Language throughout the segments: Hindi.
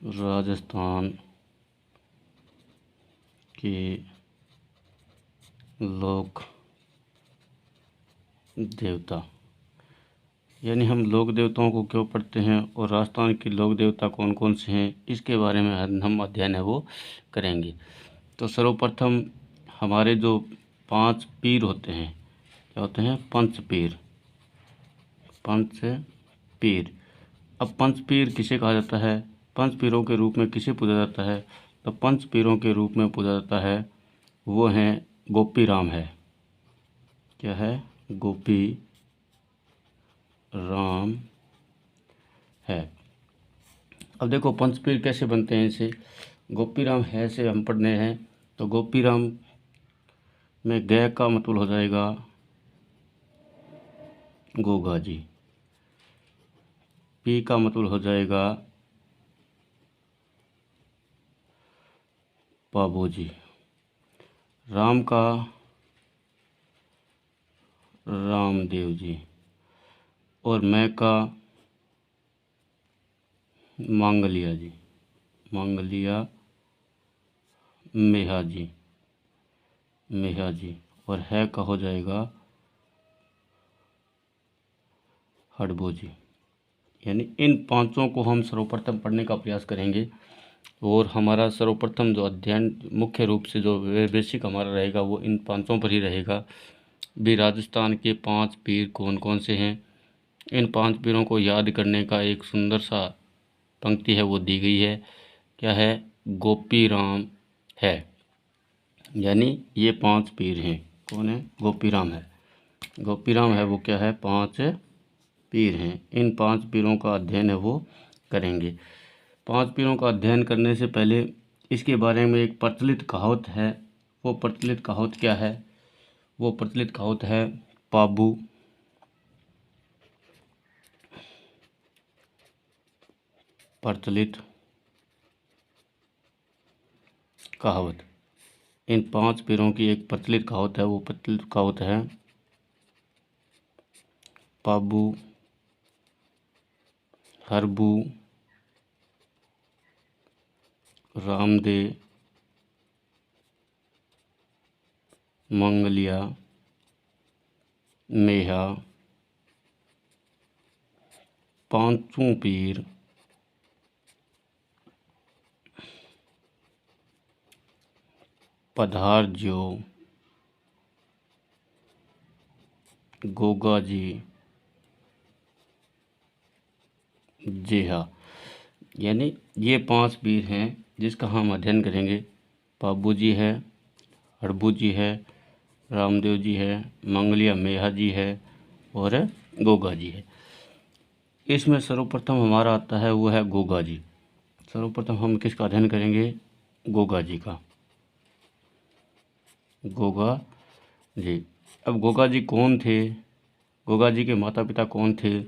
राजस्थान के लोक देवता, यानी हम लोक देवताओं को क्यों पढ़ते हैं और राजस्थान के लोक देवता कौन कौन से हैं, इसके बारे में हम अध्ययन है वो करेंगे। तो सर्वप्रथम हमारे जो 5 पीर होते हैं, क्या होते हैं? पंच पीर। पंच पीर। अब पंच पीर किसे कहा जाता है? पंच पीरों के रूप में किसे पूजा जाता है? तो पंच पीरों के रूप में पूजा जाता है वो हैं गोपी राम है। क्या है? गोपी राम है। अब देखो पंचपीर कैसे बनते हैं। इसे गोपी राम है से हम पढ़ने हैं तो गोपी राम में गय का मतलब हो जाएगा गोगा जी, पी का मतलब हो जाएगा बाबू जी, राम का रामदेव जी, और मैं का मांगलिया जी, मांगलिया मेहा जी, मेहा जी, और है का हो जाएगा हड़बो जी। यानी इन पांचों को हम सर्वप्रथम पढ़ने का प्रयास करेंगे और हमारा सर्वप्रथम जो अध्ययन मुख्य रूप से जो बेसिक हमारा रहेगा वो इन पांचों पर ही रहेगा। भी राजस्थान के 5 पीर कौन कौन से हैं, इन 5 पीरों को याद करने का एक सुंदर सा पंक्ति है वो दी गई है। क्या है? गोपी राम है। यानी ये 5 पीर हैं। कौन है? गोपी राम है। गोपी राम है वो क्या है? 5 पीर हैं। इन 5 पीरों का अध्ययन है वो करेंगे। 5 पीरों का अध्ययन करने से पहले इसके बारे में एक प्रचलित कहावत है। वो प्रचलित कहावत क्या है? वो प्रचलित कहावत है पाबू प्रचलित कहावत। इन 5 पीरों की एक प्रचलित कहावत है। वो प्रचलित कहावत है पाबू हरबू रामदे मंगलिया मेहा पांचों पीर पधार जो गोगा जी जेहा। यानी ये 5 पीर हैं जिसका हम अध्ययन करेंगे। पाबू जी है, हड़बू जी है, रामदेव जी है, मंगलिया मेहा जी है और गोगा जी है। इसमें सर्वप्रथम हमारा आता है वो है गोगा जी। सर्वप्रथम हम किसका अध्ययन करेंगे? गोगा जी का। गोगा जी। अब गोगा जी कौन थे? गोगा जी के माता पिता कौन थे?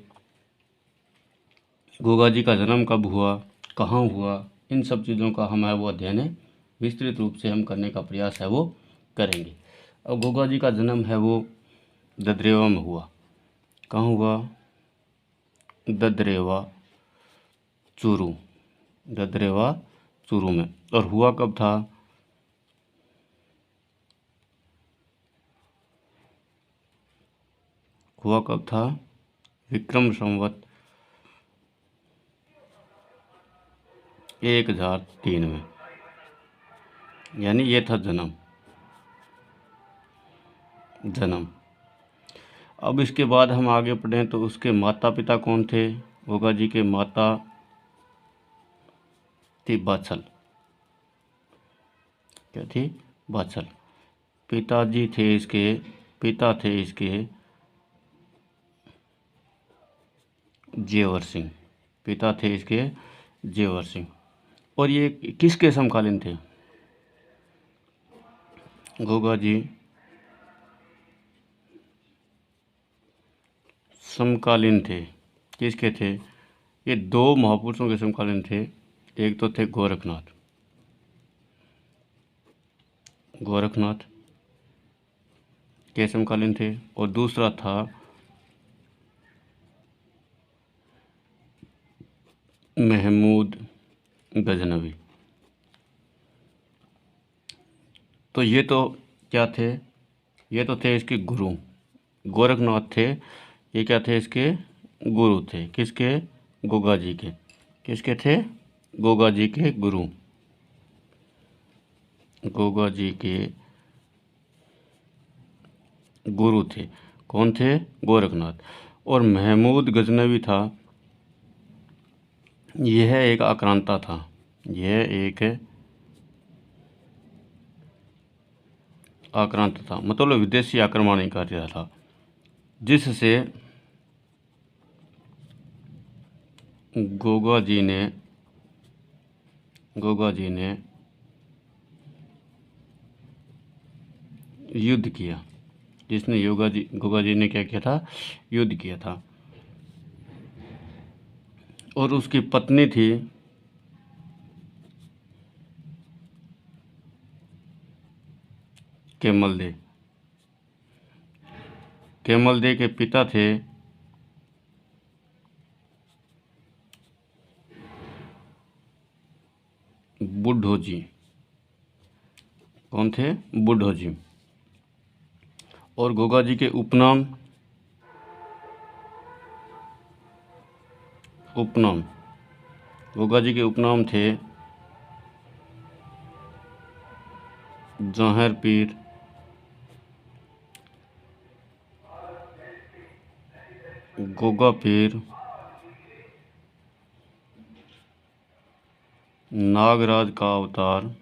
गोगा जी का जन्म कब हुआ, कहाँ हुआ, इन सब चीज़ों का हम है वो अध्ययन है विस्तृत रूप से हम करने का प्रयास है वो करेंगे। अब गोगा जी का जन्म है वो ददरेवा में हुआ। कहाँ हुआ? ददरेवा चूरू, ददरेवा चूरू में। और हुआ कब था? हुआ कब था? विक्रम संवत 1003 में। यानी ये था जन्म। अब इसके बाद हम आगे पढ़ें तो उसके माता पिता कौन थे? गोगा जी के माता थी बाछल। क्या थी? बाछल। पिताजी थे इसके, पिता थे इसके जेवर सिंह। पिता थे इसके जेवर सिंह। और ये किसके समकालीन थे? गोगा जी समकालीन थे। किसके थे? ये 2 महापुरुषों के समकालीन थे। एक तो थे गोरखनाथ, गोरखनाथ के समकालीन थे, और दूसरा था महमूद गजनवी। तो ये तो क्या थे, ये तो थे इसके गुरु, गोरखनाथ थे, ये क्या थे, इसके गुरु थे। किसके? गोगा जी के। किसके थे? गोगा जी के गुरु, गोगा जी के गुरु थे। कौन थे? गोरखनाथ। और महमूद गजनवी था, यह एक आक्रांता था, यह एक आक्रांत था, मतलब विदेशी आक्रमणकारी था, जिससे गोगा जी ने युद्ध किया, जिसने गोगा जी ने क्या किया था? युद्ध किया था। और उसकी पत्नी थी केमल दे। केमल दे के पिता थे बुड्ढो जी। कौन थे? बुड्ढो जी। और गोगा जी के उपनाम गोगा जी के उपनाम थे जहर पीर, गोगा पीर, नागराज का अवतार,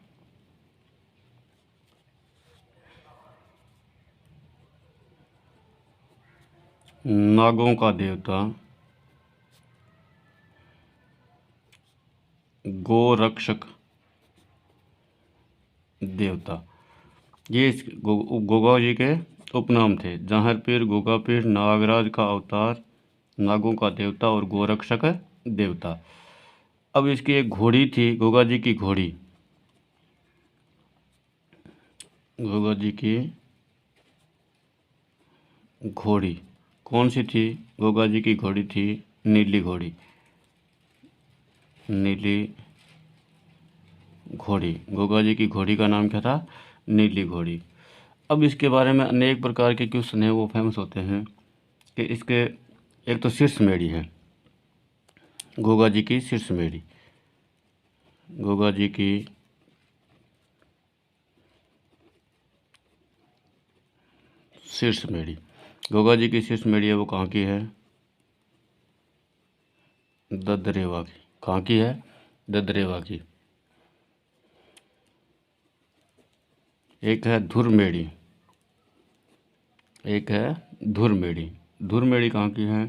नागों का देवता, गोरक्षक देवता। ये इस गोगा जी के उपनाम थे। जहर पीर, गोगा पीर, नागराज का अवतार, नागों का देवता और गोरक्षक देवता। अब इसकी एक घोड़ी थी, गोगा जी की घोड़ी, गोगा जी की घोड़ी कौन सी थी? गोगा जी की घोड़ी थी नीली घोड़ी, नीली घोड़ी। गोगा जी की घोड़ी का नाम क्या था? नीली घोड़ी। अब इसके बारे में अनेक प्रकार के क्वेश्चन हैं, वो फेमस होते हैं कि इसके एक तो शीर्ष मेढ़ी है, गोगा जी की शीर्ष मेढ़ी, गोगा जी की शीर्ष मेढ़ी, गोगा जी की शीर्ष मेढ़ी है, वो कहाँ की है? ददरेवा की। कहाँ की है? ददरेवा की। एक है धुर मेढ़ी, एक है धुर मेढ़ी। धुर मेढ़ी कहाँ की है?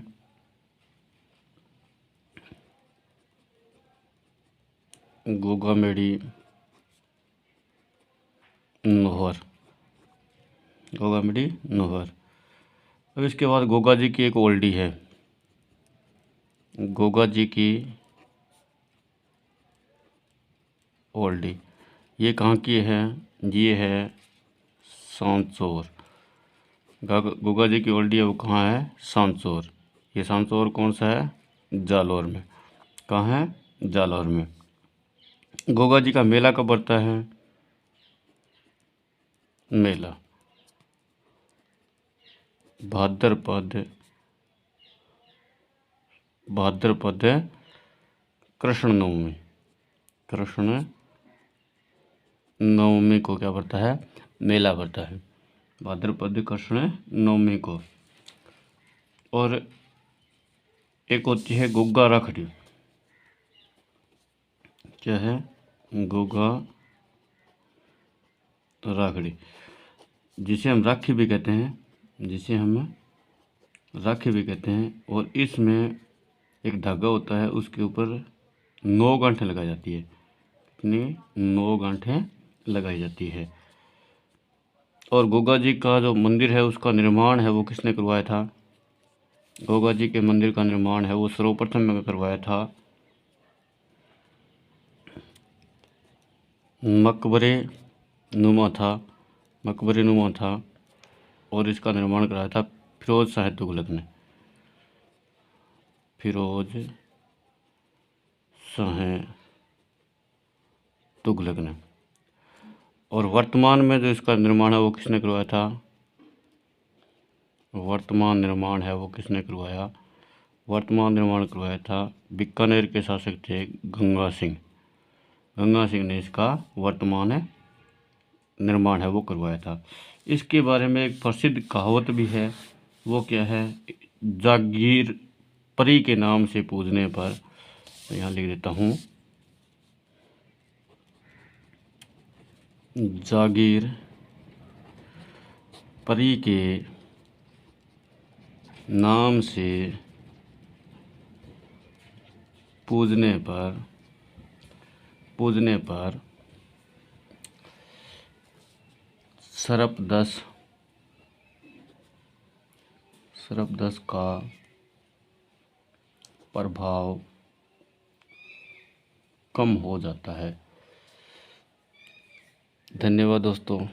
गोगा मेढ़ी नोहर, गोगा मेढ़ी नोहर। अब इसके बाद गोगा जी की एक ओल्डी है, गोगा जी की ओल्डी, ये कहाँ की है? ये है सांसौर। गोगा जी की ओल्डी है, वो कहाँ है? सांसौर। ये सांसौर कौन सा है? जालौर में। कहाँ है? जालौर में। गोगा जी का मेला कब पड़ता है? मेला भाद्रपद कृष्ण नवमी, कृष्ण नवमी को क्या पड़ता है? मेला पड़ता है, भाद्रपद कृष्ण नवमी को। और एक होती है गुग्गा राखड़ी। क्या है? गुग्गा राखड़ी, जिसे हम राखी भी कहते हैं, जिसे हम राखी भी कहते हैं। और इसमें एक धागा होता है, उसके ऊपर 9 गांठें लगाई जाती है। कितनी? 9 गांठें लगाई जाती है। और गोगा जी का जो मंदिर है, उसका निर्माण है वो किसने करवाया था? गोगा जी के मंदिर का निर्माण है वो सर्वप्रथम में करवाया था मकबरे नुमा था, और इसका निर्माण कराया था फिरोज शाह तुगलक ने, फिरोज शाह तुगलक ने। और वर्तमान में जो इसका निर्माण है वो किसने करवाया था? वर्तमान निर्माण है वो किसने करवाया? वर्तमान निर्माण करवाया था बीकानेर के शासक थे गंगा सिंह। गंगा सिंह ने इसका वर्तमान निर्माण है वो करवाया था। इसके बारे में एक प्रसिद्ध कहावत भी है, वो क्या है? जागीर परी के नाम से पूजने पर, तो यहाँ लिख देता हूँ, जागीर परी के नाम से पूजने पर सर्पदंश का प्रभाव कम हो जाता है। धन्यवाद दोस्तों,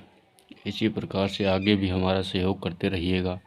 इसी प्रकार से आगे भी हमारा सहयोग करते रहिएगा।